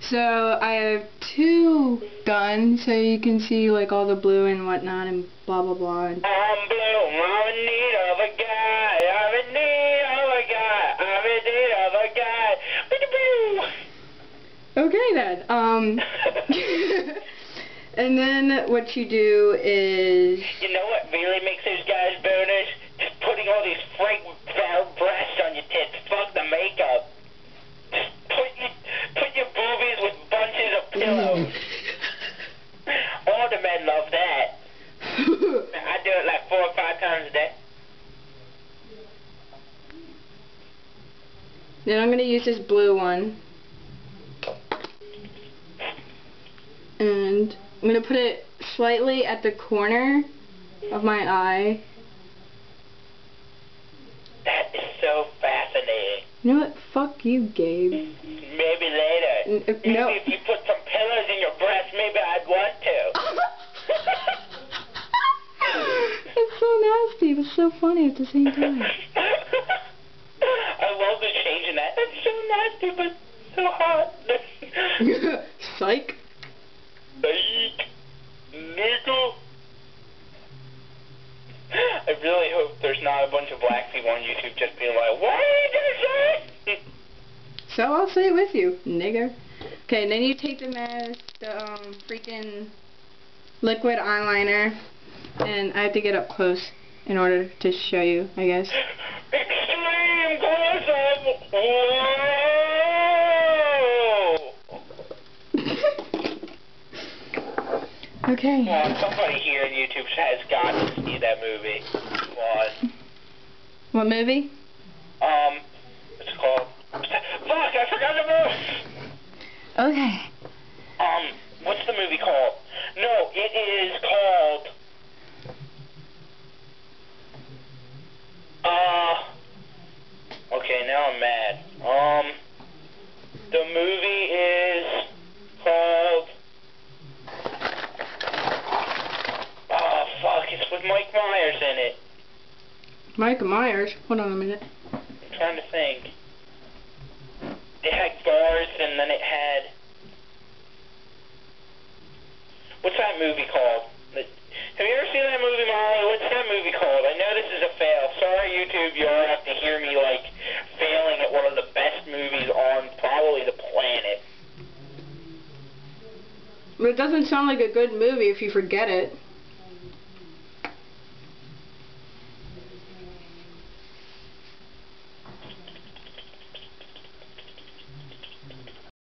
So I have two guns, so you can see like all the blue and whatnot and blah blah blah. I'm blue, I'm in need of a guy, I'm in need of a guy, I'm in need of a guy. Okay then. And then what you do is... You know what really makes those guys boners? Just putting all these fake breasts on your tits. Fuck the makeup. Just put your boobies with bunches of pillows. All the men love that. I do it like 4 or 5 times a day. Then I'm going to use this blue one. And I'm going to put it slightly at the corner of my eye. That is so fascinating. You know what? Fuck you, Gabe. Maybe later. Maybe no. if you put some pillows in your breast, maybe I'd want to. It's so nasty, but so funny at the same time. I love the change in that. That's so nasty, but so hot. Psych. Nickel. I really hope there's not a bunch of black people on YouTube just being like, what are you gonna say? So I'll say it with you, nigger. Okay, and then you take the freaking liquid eyeliner, and I have to get up close in order to show you, I guess. Extreme close-up. Okay. Come on, somebody here on YouTube has got to see that movie. Come on. What movie? What's it called? Fuck, I forgot the movie. Okay. What's the movie called? No, it is called, okay, now I'm mad. The movie is called, it's with Mike Myers in it. Mike Myers? Hold on a minute. I'm trying to think. It had Garth, and then it had... What's that movie called? Have you ever seen that movie, Molly? What's that movie called? I know this is a fail. Sorry, YouTube, you'll have to hear me, like, failing at one of the best movies on probably the planet. But it doesn't sound like a good movie if you forget it.